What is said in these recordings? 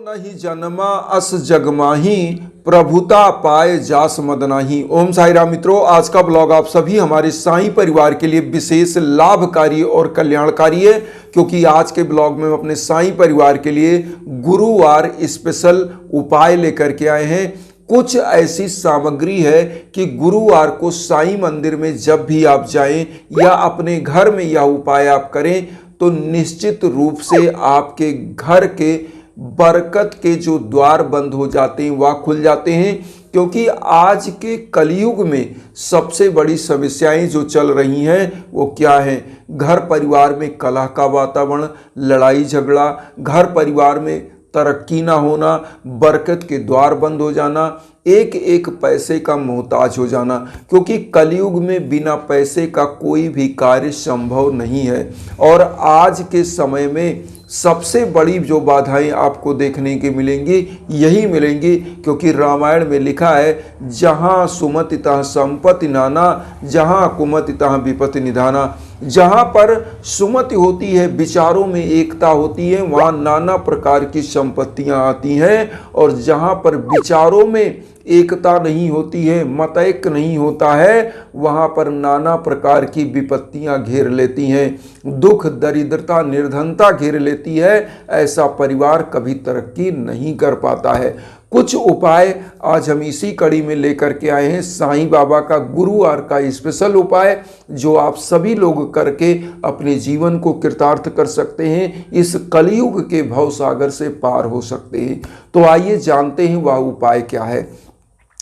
नहीं जन्मा अस जगमाही प्रभुता पाए जास मदनाही। ओम साई राम मित्रों, आज का ब्लॉग आप सभी हमारे साईं परिवार के लिए विशेष लाभकारी और कल्याणकारी है, क्योंकि आज के ब्लॉग में हम अपने साईं परिवार के लिए गुरुवार स्पेशल उपाय लेकर के आए हैं। कुछ ऐसी सामग्री है कि गुरुवार को साईं मंदिर में जब भी आप जाएं या अपने घर में यह उपाय आप करें तो निश्चित रूप से आपके घर के बरकत के जो द्वार बंद हो जाते हैं वह खुल जाते हैं। क्योंकि आज के कलयुग में सबसे बड़ी समस्याएं जो चल रही हैं वो क्या है? घर परिवार में कलह का वातावरण, लड़ाई झगड़ा, घर परिवार में तरक्की ना होना, बरकत के द्वार बंद हो जाना, एक एक पैसे का मोहताज हो जाना। क्योंकि कलयुग में बिना पैसे का कोई भी कार्य संभव नहीं है। और आज के समय में सबसे बड़ी जो बाधाएं आपको देखने की मिलेंगी यही मिलेंगी, क्योंकि रामायण में लिखा है, जहाँ सुमति तहाँ संपत्ति नाना, जहाँ कुमति तहाँ विपत्ति निधाना। जहाँ पर सुमति होती है, विचारों में एकता होती है, वहाँ नाना प्रकार की संपत्तियाँ आती हैं। और जहाँ पर विचारों में एकता नहीं होती है, मतैक नहीं होता है, वहाँ पर नाना प्रकार की विपत्तियाँ घेर लेती हैं। दुख, दरिद्रता, निर्धनता घेर लेती है। ऐसा परिवार कभी तरक्की नहीं कर पाता है। कुछ उपाय आज हम इसी कड़ी में लेकर के आए हैं। साईं बाबा का गुरुवार का स्पेशल उपाय जो आप सभी लोग करके अपने जीवन को कृतार्थ कर सकते हैं, इस कलयुग के भवसागर से पार हो सकते हैं। तो आइए जानते हैं वह उपाय क्या है।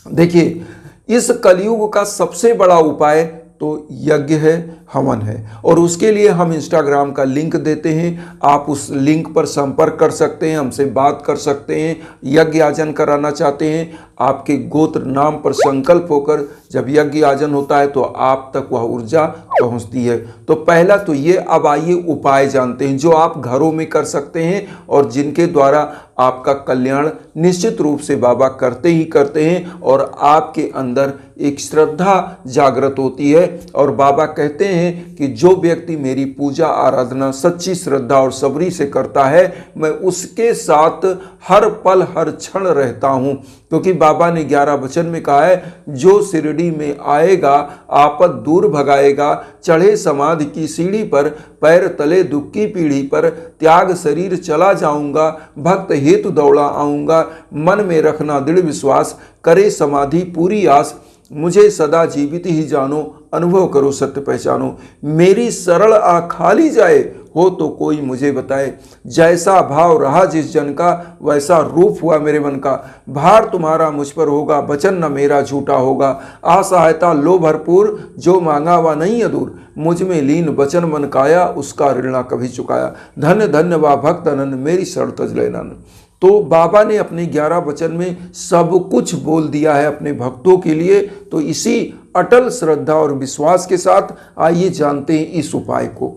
देखिए, इस कलयुग का सबसे बड़ा उपाय तो यज्ञ है, हवन है। और उसके लिए हम इंस्टाग्राम का लिंक देते हैं, आप उस लिंक पर संपर्क कर सकते हैं, हमसे बात कर सकते हैं। यज्ञ याजन कराना चाहते हैं, आपके गोत्र नाम पर संकल्प होकर जब यज्ञ याजन होता है तो आप तक वह ऊर्जा पहुंचती है। तो पहला तो ये, अब आइए उपाय जानते हैं जो आप घरों में कर सकते हैं और जिनके द्वारा आपका कल्याण निश्चित रूप से बाबा करते ही करते हैं। और आपके अंदर एक श्रद्धा जागृत होती है और बाबा कहते हैं कि जो व्यक्ति मेरी पूजा आराधना सच्ची श्रद्धा और सबरी से करता है, मैं उसके साथ हर पल हर क्षण रहता हूँ। क्योंकि बाबा ने 11 वचन में कहा है, जो शिरडी में आएगा आपद दूर भगाएगा, चढ़े समाधि की सीढ़ी पर, पैर तले दुख की पीढ़ी पर, त्याग शरीर चला जाऊंगा, भक्त हेतु दौड़ा आऊंगा, मन में रखना दृढ़ विश्वास, करे समाधि पूरी आस, मुझे सदा जीवित ही जानो, अनुभव करो सत्य पहचानो, मेरी सरल आँख खाली जाए हो तो कोई मुझे बताए, जैसा भाव रहा जिस जन का वैसा रूप हुआ मेरे मन का, भार तुम्हारा मुझ पर होगा, वचन न मेरा झूठा होगा, असहायता लो भरपूर, जो मांगा वह नहीं अधूर, मुझ में लीन वचन मन काया, उसका ऋण न कभी चुकाया, धन्य धन्य वा भक्त अनन, मेरी शरण तज लेनन। तो बाबा ने अपने 11 वचन में सब कुछ बोल दिया है अपने भक्तों के लिए। तो इसी अटल श्रद्धा और विश्वास के साथ आइए जानते हैं इस उपाय को।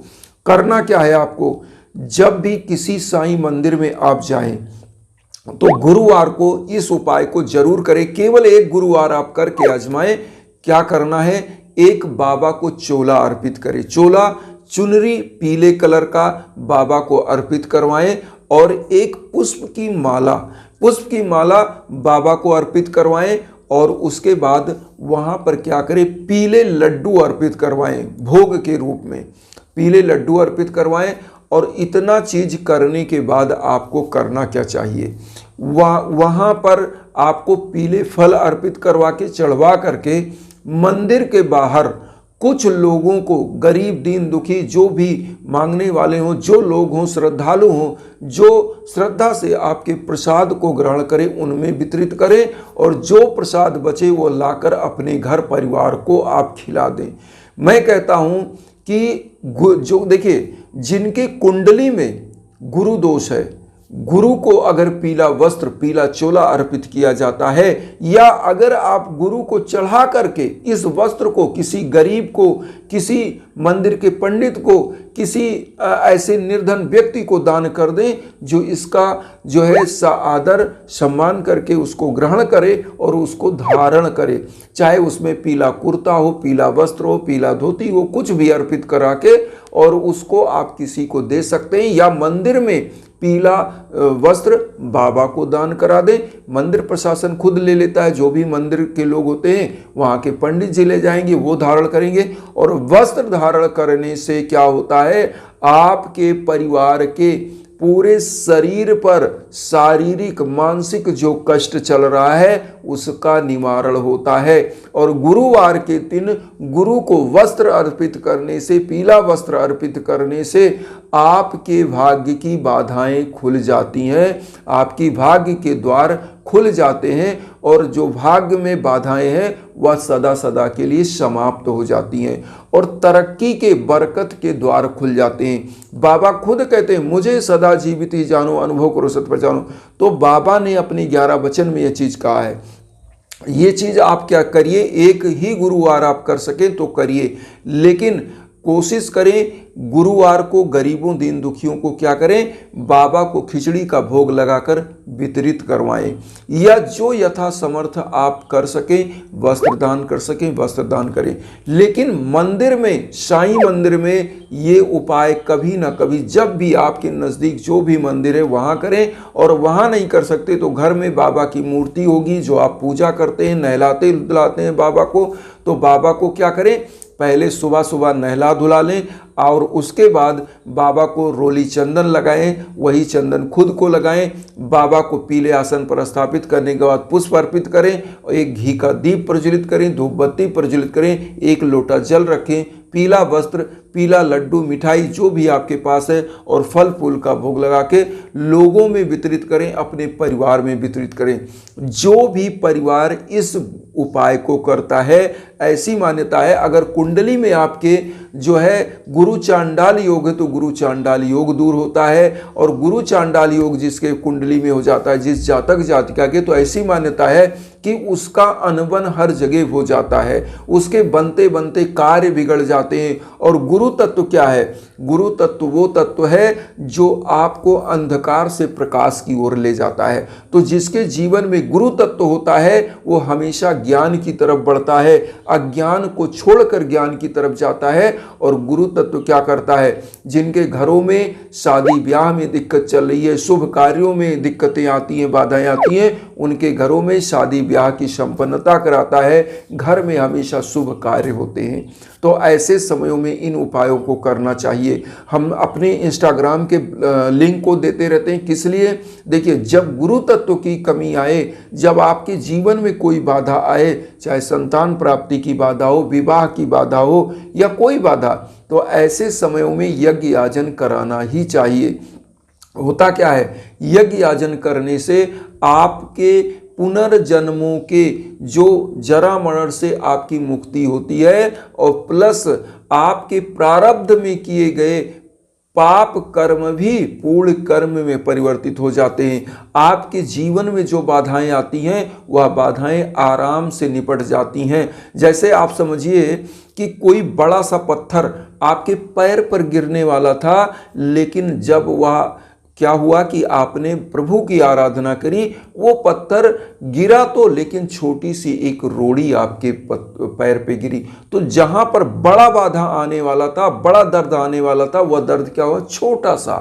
करना क्या है आपको? जब भी किसी साईं मंदिर में आप जाएं तो गुरुवार को इस उपाय को जरूर करें। केवल एक गुरुवार आप करके आजमाएं। क्या करना है? एक बाबा को चोला अर्पित करें। चोला, चुनरी पीले कलर का बाबा को अर्पित करवाएं और एक पुष्प की माला बाबा को अर्पित करवाएं। और उसके बाद वहां पर क्या करें? पीले लड्डू अर्पित करवाएं, भोग के रूप में पीले लड्डू अर्पित करवाएं। और इतना चीज करने के बाद आपको करना क्या चाहिए? वहां पर आपको पीले फल अर्पित करवा के चढ़वा करके मंदिर के बाहर कुछ लोगों को, गरीब दीन दुखी जो भी मांगने वाले हों, जो लोग हों, श्रद्धालु हों, जो श्रद्धा से आपके प्रसाद को ग्रहण करें, उनमें वितरित करें। और जो प्रसाद बचे वो लाकर अपने घर परिवार को आप खिला दें। मैं कहता हूं कि जो देखिए, जिनके कुंडली में गुरु दोष है, गुरु को अगर पीला वस्त्र, पीला चोला अर्पित किया जाता है, या अगर आप गुरु को चढ़ा करके इस वस्त्र को किसी गरीब को, किसी मंदिर के पंडित को, किसी ऐसे निर्धन व्यक्ति को दान कर दें जो इसका जो है आदर सम्मान करके उसको ग्रहण करे और उसको धारण करे, चाहे उसमें पीला कुर्ता हो, पीला वस्त्र हो, पीला धोती हो, कुछ भी अर्पित करा के और उसको आप किसी को दे सकते हैं। या मंदिर में पीला वस्त्र बाबा को दान करा दें। मंदिर प्रशासन खुद ले लेता है, जो भी मंदिर के लोग होते हैं वहाँ के पंडित जी ले जाएंगे, वो धारण करेंगे। और वस्त्र धारण करने से क्या होता है, आपके परिवार के पूरे शरीर पर शारीरिक मानसिक जो कष्ट चल रहा है उसका निवारण होता है। और गुरुवार के दिन गुरु को वस्त्र अर्पित करने से, पीला वस्त्र अर्पित करने से आपके भाग्य की बाधाएं खुल जाती हैं, आपकी भाग्य के द्वार खुल जाते हैं और जो भाग्य में बाधाएं हैं वह सदा सदा के लिए समाप्त हो जाती हैं और तरक्की के बरकत के द्वार खुल जाते हैं। बाबा खुद कहते हैं मुझे सदा जीवित ही जानो, अनुभव करो सत पहचानो। तो बाबा ने अपने 11 वचन में यह चीज कहा है। ये चीज आप क्या करिए, एक ही गुरुवार आप कर सकें तो करिए, लेकिन कोशिश करें गुरुवार को गरीबों दीन दुखियों को क्या करें, बाबा को खिचड़ी का भोग लगाकर वितरित करवाएं, या जो यथा समर्थ आप कर सकें, वस्त्र दान कर सकें वस्त्र दान करें। लेकिन मंदिर में, साईं मंदिर में ये उपाय कभी ना कभी, जब भी आपके नज़दीक जो भी मंदिर है वहाँ करें। और वहाँ नहीं कर सकते तो घर में बाबा की मूर्ति होगी जो आप पूजा करते हैं, नहलाते धुलाते हैं बाबा को, तो बाबा को क्या करें, पहले सुबह सुबह नहला धुला लें और उसके बाद बाबा को रोली चंदन लगाएं, वही चंदन खुद को लगाएं, बाबा को पीले आसन पर स्थापित करने के बाद पुष्प अर्पित करें और एक घी का दीप प्रज्वलित करें, धूप बत्ती प्रज्वलित करें, एक लोटा जल रखें, पीला वस्त्र, पीला लड्डू, मिठाई जो भी आपके पास है और फल फूल का भोग लगा के लोगों में वितरित करें, अपने परिवार में वितरित करें। जो भी परिवार इस उपाय को करता है, ऐसी मान्यता है अगर कुंडली में आपके जो है गुरु चांडाल योग है तो गुरु चांडाल योग दूर होता है। और गुरु चांडाल योग जिसके कुंडली में हो जाता है, जिस जातक जातिका के, तो ऐसी मान्यता है कि उसका अनबन हर जगह हो जाता है, उसके बनते बनते कार्य बिगड़ जाते हैं। और गुरु तत्व क्या है, गुरु तत्व वो तत्व है जो आपको अंधकार से प्रकाश की ओर ले जाता है। तो जिसके जीवन में गुरु तत्व होता है वो हमेशा ज्ञान की तरफ बढ़ता है, अज्ञान को छोड़कर ज्ञान की तरफ जाता है। और गुरु तत्व क्या करता है, जिनके घरों में शादी ब्याह में दिक्कत चल रही है, शुभ कार्यों में दिक्कतें आती हैं, बाधाएं आती हैं, उनके घरों में शादी ब्याह की संपन्नता कराता है, घर में हमेशा शुभ कार्य होते हैं। तो ऐसे समयों में इन उपायों को करना चाहिए। हम अपने इंस्टाग्राम के लिंक को देते रहते हैं, किस लिए, देखिए जब गुरु तत्व की कमी आए, जब आपके जीवन में कोई बाधा आए, चाहे संतान प्राप्ति की बाधा हो, विवाह की बाधा हो या कोई बाधा, तो ऐसे समयों में यज्ञ याजन कराना ही चाहिए। होता क्या है, यज्ञ याजन करने से आपके पुनर्जन्मों के जो जरा मरण से आपकी मुक्ति होती है और प्लस आपके प्रारब्ध में किए गए पाप कर्म भी पूर्ण कर्म में परिवर्तित हो जाते हैं। आपके जीवन में जो बाधाएं आती हैं वह बाधाएं आराम से निपट जाती हैं। जैसे आप समझिए कि कोई बड़ा सा पत्थर आपके पैर पर गिरने वाला था, लेकिन जब वह क्या हुआ कि आपने प्रभु की आराधना करी, वो पत्थर गिरा तो लेकिन छोटी सी एक रोड़ी आपके पैर पे गिरी। तो जहां पर बड़ा बाधा आने वाला था, बड़ा दर्द आने वाला था, वह दर्द क्या हुआ, छोटा सा।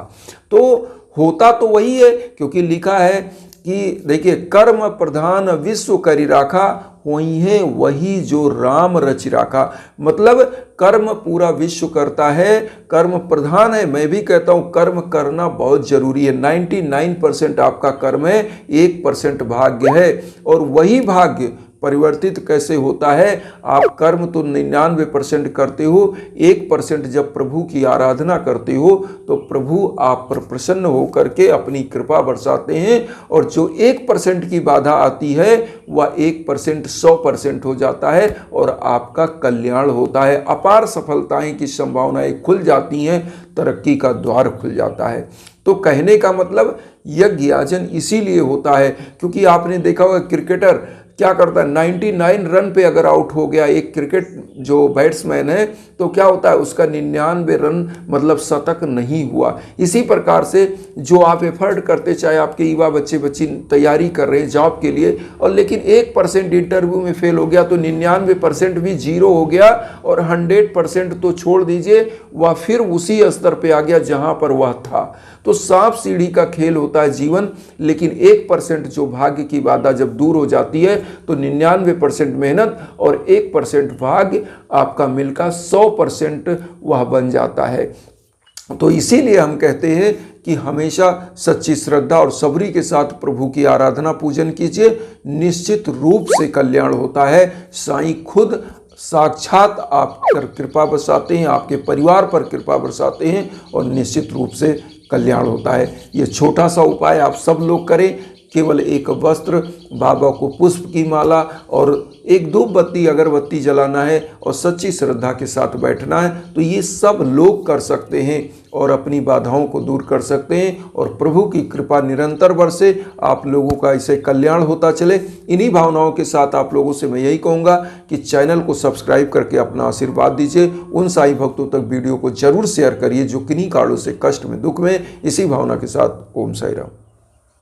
तो होता तो वही है, क्योंकि लिखा है कि देखिए कर्म प्रधान विश्व करी राखा, वही है वही जो राम रचि राखा। मतलब कर्म पूरा विश्व करता है, कर्म प्रधान है। मैं भी कहता हूँ कर्म करना बहुत जरूरी है। 99% आपका कर्म है, 1% भाग्य है। और वही भाग्य परिवर्तित कैसे होता है, आप कर्म तो 99% करते हो, 1% जब प्रभु की आराधना करते हो तो प्रभु आप पर प्रसन्न होकर के अपनी कृपा बरसाते हैं। और जो 1% की बाधा आती है वह 1% 100% हो जाता है और आपका कल्याण होता है। अपार सफलताएं की संभावनाएं खुल जाती हैं, तरक्की का द्वार खुल जाता है। तो कहने का मतलब यज्ञ याजन इसीलिए होता है क्योंकि आपने देखा होगा क्रिकेटर क्या करता है, 99 रन पे अगर आउट हो गया एक क्रिकेट जो बैट्समैन है, तो क्या होता है, उसका 99 रन मतलब शतक नहीं हुआ। इसी प्रकार से जो आप एफर्ट करते, चाहे आपके युवा बच्चे बच्ची तैयारी कर रहे हैं जॉब के लिए, और लेकिन 1% इंटरव्यू में फेल हो गया तो 99% भी जीरो हो गया, और 100% तो छोड़ दीजिए, वह फिर उसी स्तर पे आ गया जहां पर वह था। तो सांप सीढ़ी का खेल होता है जीवन, लेकिन 1% जो भाग्य की बाधा जब दूर हो जाती है तो 99% मेहनत और 1% भाग्य आपका मिलकर 100% वह बन जाता है। तो इसीलिए हम कहते हैं कि हमेशा सच्ची श्रद्धा और सबरी के साथ प्रभु की आराधना पूजन कीजिए, निश्चित रूप से कल्याण होता है। साईं खुद साक्षात आप पर कृपा बरसाते हैं, आपके परिवार पर कृपा बरसाते हैं, और निश्चित रूप से कल्याण होता है। ये छोटा सा उपाय आप सब लोग करें। केवल एक वस्त्र, बाबा को पुष्प की माला और एक धूप बत्ती अगरबत्ती जलाना है और सच्ची श्रद्धा के साथ बैठना है, तो ये सब लोग कर सकते हैं और अपनी बाधाओं को दूर कर सकते हैं, और प्रभु की कृपा निरंतर बरसे, आप लोगों का इसे कल्याण होता चले। इन्हीं भावनाओं के साथ आप लोगों से मैं यही कहूँगा कि चैनल को सब्सक्राइब करके अपना आशीर्वाद दीजिए। उन साईं भक्तों तक वीडियो को जरूर शेयर करिए जो किन्हीं कारणों से कष्ट में, दुख में। इसी भावना के साथ ओम साईं राम।